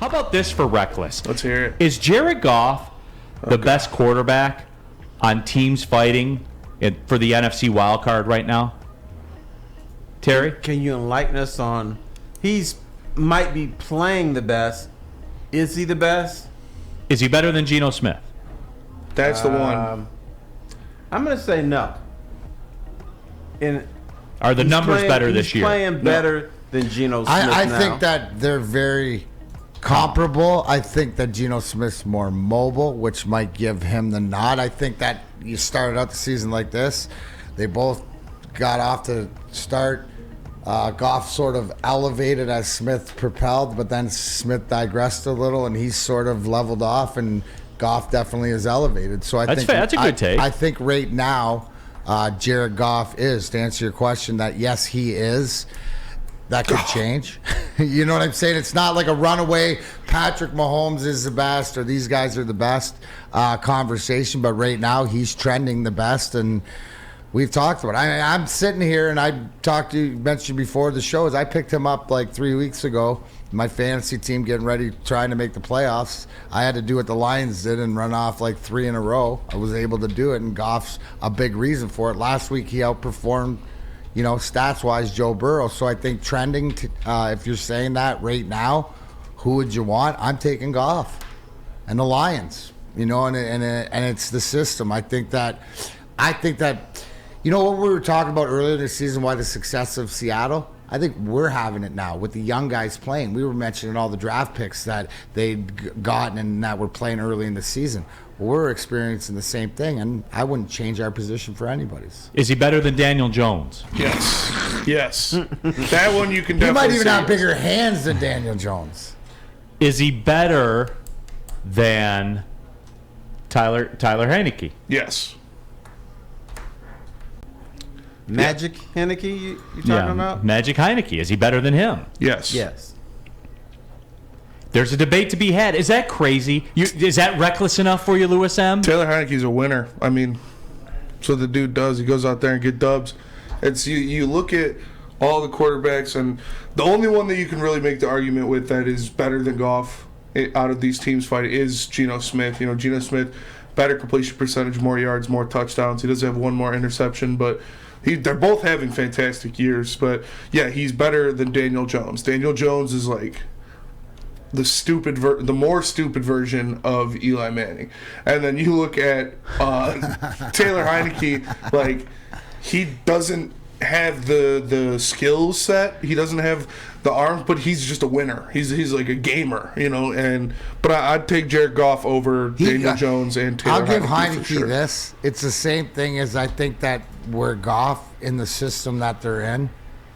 about this for Reckless? Let's hear it. Is Jared Goff the best quarterback on teams fighting for the NFC wild card right now? Terry? Can you enlighten us on? He's might be playing the best. Is he the best? Is he better than Geno Smith? That's the one. I'm going to say no. Are the numbers better this year? He's playing better than Geno Smith I now. think that they're very comparable. I think that Geno Smith's more mobile, which might give him the nod. I think that you started out the season like this. They both got off to start. Goff sort of elevated as Smith propelled, but then Smith digressed a little, and he's sort of leveled off, and Goff definitely is elevated. So I think fair. That's a good take. I think right now, Jared Goff is, to answer your question, that yes, he is. That could change. You know what I'm saying? It's not like a runaway Patrick Mahomes is the best or these guys are the best conversation, but right now he's trending the best, and we've talked about it. I'm sitting here, and I mentioned before the show, is I picked him up like 3 weeks ago. My fantasy team getting ready, trying to make the playoffs. I had to do what the Lions did and run off like 3 in a row. I was able to do it, and Goff's a big reason for it. Last week he outperformed, stats-wise, Joe Burrow. So I think trending, if you're saying that right now, who would you want? I'm taking Goff and the Lions, and it's the system. I think that, what we were talking about earlier this season, why the success of Seattle, I think we're having it now with the young guys playing. We were mentioning all the draft picks that they'd gotten and that were playing early in the season. We're experiencing the same thing, and I wouldn't change our position for anybody's. Is he better than Daniel Jones? Yes. That one you can definitely He might even have yes. bigger hands than Daniel Jones. Is he better than Tyler Heineke? Yes. Magic Heineke, you talking about? Magic Heineke. Is he better than him? Yes. Yes. There's a debate to be had. Is that crazy? Is that reckless enough for you, Louis M? Taylor Heineke's a winner. I mean, that's what the dude does. He goes out there and get dubs. It's you look at all the quarterbacks, and the only one that you can really make the argument with that is better than Goff out of these teams fighting is Geno Smith. Geno Smith, better completion percentage, more yards, more touchdowns. He does have one more interception, but they're both having fantastic years. But yeah, he's better than Daniel Jones. Daniel Jones is like the more stupid version of Eli Manning. And then you look at Taylor Heineke, like he doesn't have the skill set. He doesn't have the arm, but he's just a winner. He's like a gamer, But I'd take Jared Goff over Daniel Jones and Taylor Heineke. I'll give Heineke for sure. this. It's the same thing as I think that where Goff in the system that they're in,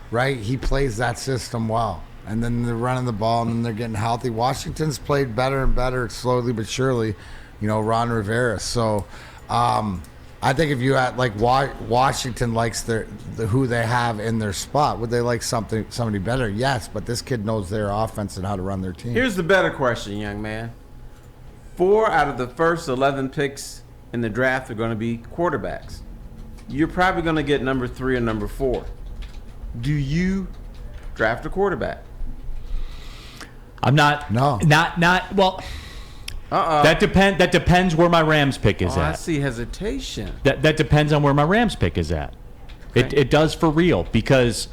right? He plays that system well. And then they're running the ball, and then they're getting healthy. Washington's played better and better, slowly but surely, Ron Rivera. So I think if you had, like, Washington likes who they have in their spot, would they like somebody better? Yes, but this kid knows their offense and how to run their team. Here's the better question, young man. 4 out of the first 11 picks in the draft are going to be quarterbacks. You're probably going to get number 3 or number 4. Do you draft a quarterback? I'm not. No. Not. Well. That depends where my Rams pick is at. I see hesitation. That depends on where my Rams pick is at. Okay. It does for real, because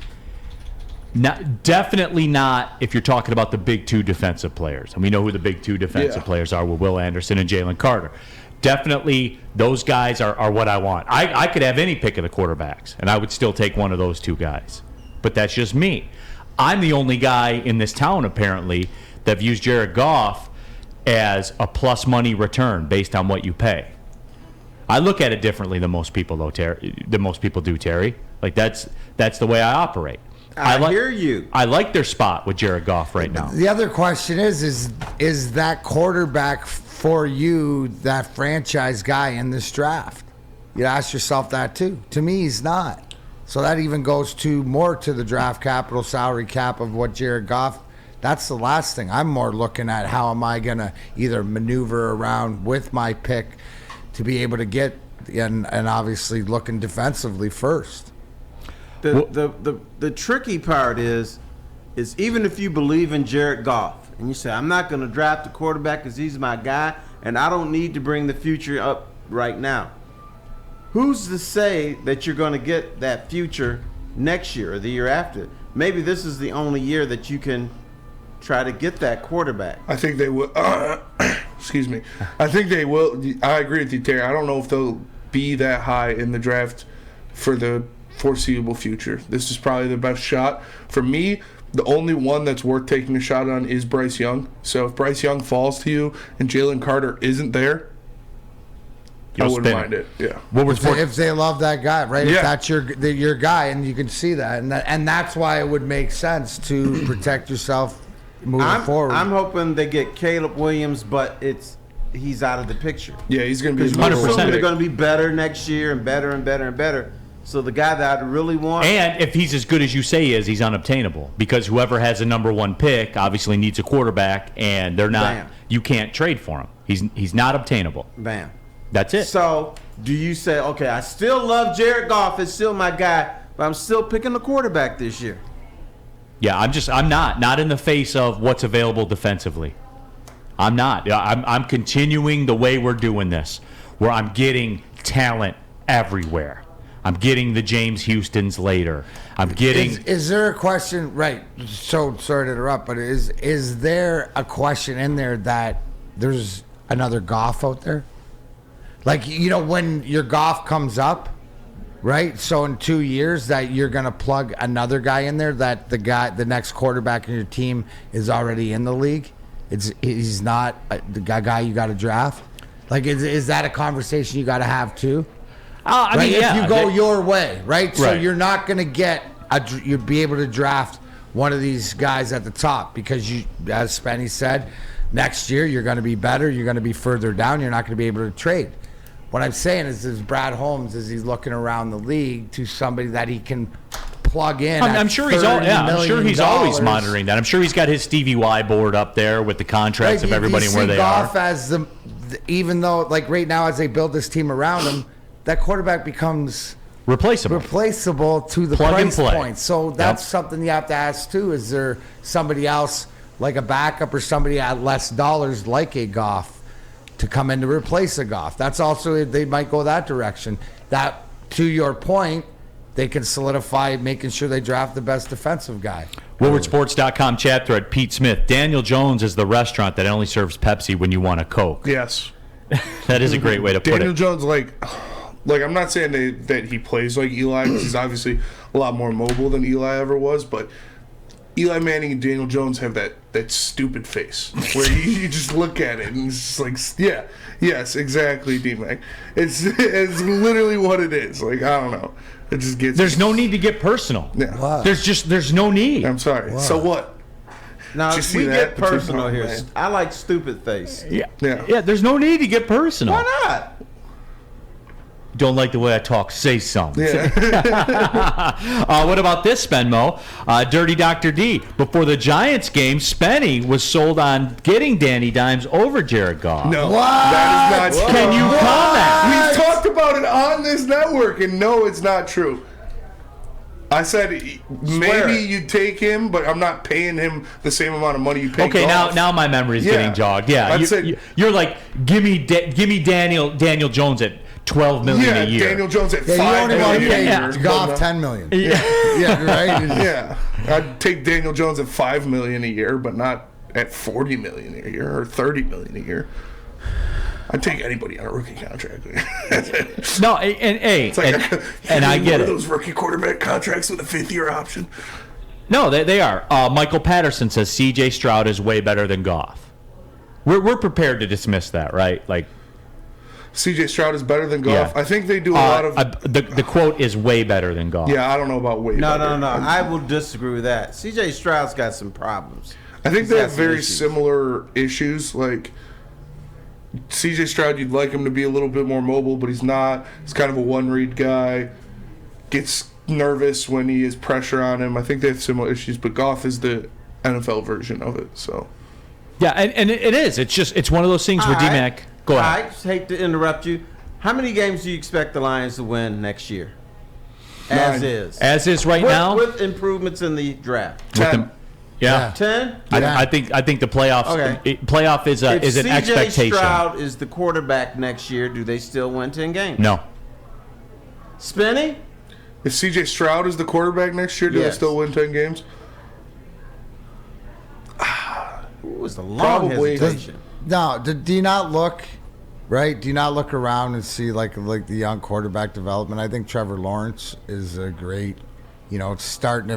definitely not if you're talking about the big 2 defensive players. And we know who the big 2 defensive players are with Will Anderson and Jalen Carter. Definitely those guys are what I want. I could have any pick of the quarterbacks, and I would still take one of those 2 guys. But that's just me. I'm the only guy in this town, apparently, that views Jared Goff as a plus money return based on what you pay. I look at it differently than most people, though, than most people do, Terry. Like, that's the way I operate. I hear you. I like their spot with Jared Goff right now. The other question is that quarterback for you that franchise guy in this draft? You ask yourself that too. To me, he's not. So that even goes more to the draft capital, salary cap of what Jared Goff. That's the last thing. I'm more looking at how am I going to either maneuver around with my pick to be able to get, and obviously looking defensively first. The tricky part is even if you believe in Jared Goff, and you say, I'm not going to draft a quarterback because he's my guy, and I don't need to bring the future up right now. Who's to say that you're going to get that future next year or the year after? Maybe this is the only year that you can try to get that quarterback. I think they will. Excuse me. I think they will. I agree with you, Terry. I don't know if they'll be that high in the draft for the foreseeable future. This is probably the best shot. For me, the only one that's worth taking a shot on is Bryce Young. So if Bryce Young falls to you and Jalen Carter isn't there, I wouldn't mind it. Yeah. If they love that guy, right? Yeah. If that's your guy, and you can see that, and that's why it would make sense to protect yourself moving forward. I'm hoping they get Caleb Williams, but he's out of the picture. Yeah, he's going to be 100%. They're going to be better next year and better and better and better. So the guy that I really want, And if he's as good as you say he is, he's unobtainable because whoever has a number one pick obviously needs a quarterback, and they're not. Bam. You can't trade for him. He's not obtainable. bam. That's it. So do you say, okay, I still love Jared Goff, it's still my guy, but I'm still picking the quarterback this year? Yeah, I'm not in the face of what's available defensively. I'm not. I'm continuing the way we're doing this, where I'm getting talent everywhere. I'm getting the James Houstons later. I'm getting. Is there a question? Right. So sorry to interrupt, but is there a question in there that there's another Goff out there? Like, when your Goff comes up, right? So in 2 years that you're going to plug another guy in there that the next quarterback in your team is already in the league. He's not the guy you got to draft. Like, is that a conversation you got to have too? I Right? mean, yeah, if you go your way, right? So Right. you're not going to get you'd be able to draft one of these guys at the top because you, as Spenny said, next year you're going to be better. You're going to be further down. You're not going to be able to trade. What I'm saying is Brad Holmes, is he's looking around the league to somebody that he can plug in. I'm sure he's always monitoring that. I'm sure he's got his Stevie Y board up there with the contracts of everybody and where they Goff are. As even though, like right now, as they build this team around him, that quarterback becomes replaceable to the Plug and price play. point. So that's something you have to ask too. Is there somebody else like a backup or somebody at less dollars like a Goff to come in to replace a Goff? That's also, they might go that direction. That, to your point, they can solidify making sure they draft the best defensive guy. WoodwardSports.com chat thread, Pete Smith. Daniel Jones is the restaurant that only serves Pepsi when you want a Coke. Yes. That is a great way to put Daniel it. Jones, like I'm not saying that he plays like Eli, because he's obviously a lot more mobile than Eli ever was, but Eli Manning and Daniel Jones have that stupid face where you just look at it and it's just like, yeah, yes, exactly, D-Mac. It's literally what it is. Like, I don't know. It just gets. There's no need to get personal. Yeah. Wow. There's no need. I'm sorry. Wow. So what? Now, Did you see we that? get personal Oh, here. man. I like stupid face. Yeah. Yeah. There's no need to get personal. Why not? Don't like the way I talk, say something. Yeah. What about this, Spenmo? Dirty Dr. D. Before the Giants game, Spenny was sold on getting Danny Dimes over Jared Goff. No. What? That is not true. Can you comment? We've talked about it on this network, and no, it's not true. I said maybe you'd take him, but I'm not paying him the same amount of money you pay. Okay, Goff. now my memory's Yeah. getting jogged. Yeah, I'd say- you're like, give me Daniel Jones at $12 million a year. Daniel Jones at Yeah, you $5 only want to million pay a year. Goff But, $10 million. Yeah. Right. Yeah, I'd take Daniel Jones at $5 million a year, but not at $40 million a year or $30 million a year. I'd take anybody on a rookie contract. No, and I get one of it. those rookie quarterback contracts with a 5th-year option. No, they are. Michael Patterson says C.J. Stroud is way better than Goff. We're prepared to dismiss that, right? Like, C.J. Stroud is better than Goff. Yeah. I think they do a lot of. the quote is way better than Goff. Yeah, I don't know about way better. No. I will disagree with that. C.J. Stroud's got some problems. I think He's they got have some very issues. similar issues. Like C.J. Stroud, you'd like him to be a little bit more mobile, but he's not. He's kind of a one-read guy. Gets nervous when he has pressure on him. I think they have similar issues, but Goff is the NFL version of it. So Yeah, and it is. It's one of those things where All right. D-Mac. Go ahead. I just hate to interrupt you. How many games do you expect the Lions to win next year? As 9. is. As is right now. With improvements in the draft. With 10. them- Yeah. 10? I think the playoffs. Okay. Playoff is an If CJ expectation. Stroud is the quarterback next year, do they still win 10 games? No. Spinny? If CJ Stroud is the quarterback next year, do they Yes. still win 10 games? It was a long Probably. hesitation. No, do you not look, right? Do you not look around and see like the young quarterback development? I think Trevor Lawrence is a great, starting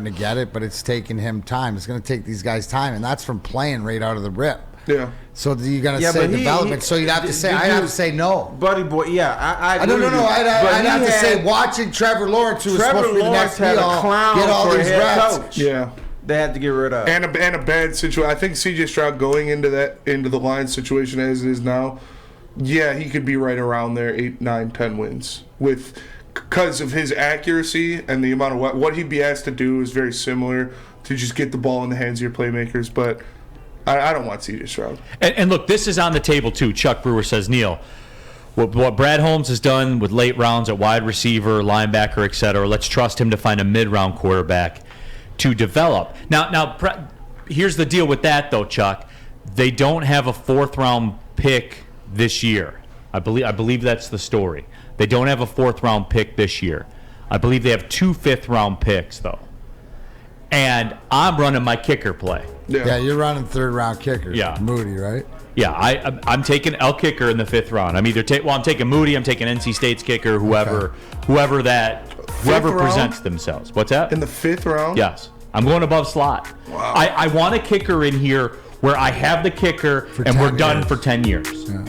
to get it, but it's taking him time. It's going to take these guys time, and that's from playing right out of the rip. Yeah. So you're going to Yeah, say but development. So you'd have to say, I'd have to say no. Buddy boy, yeah, I No, agree with you. But I'd he have to had- say watching Trevor Lawrence, who was Trevor supposed to be the Lawrence next had a clown get all for a these head reps. coach. Yeah. They had to get rid of. And a bad situation. I think CJ Stroud going into the Lions situation as it is now, yeah, he could be right around there, 8, 9, 10 wins because of his accuracy and the amount of what he'd be asked to do is very similar to just get the ball in the hands of your playmakers. But I don't want CJ Stroud. And look, this is on the table too. Chuck Brewer says, Neil, what Brad Holmes has done with late rounds at wide receiver, linebacker, et cetera, let's trust him to find a mid-round quarterback to develop. Now, here's the deal with that, though, Chuck. They don't have a fourth-round pick this year. I believe that's the story. They don't have a fourth-round pick this year. I believe they have 2 fifth-round picks, though. And I'm running my kicker play. Yeah, you're running third-round kickers. Yeah. Moody, right? Yeah, I'm taking El Kicker in the 5th round. I'm taking Moody, I'm taking NC State's kicker, whoever presents themselves. What's that? In the 5th round? Yes. I'm going above slot. Wow. I want a kicker in here where I have the kicker and we're 10 done years. for 10 years. Yeah.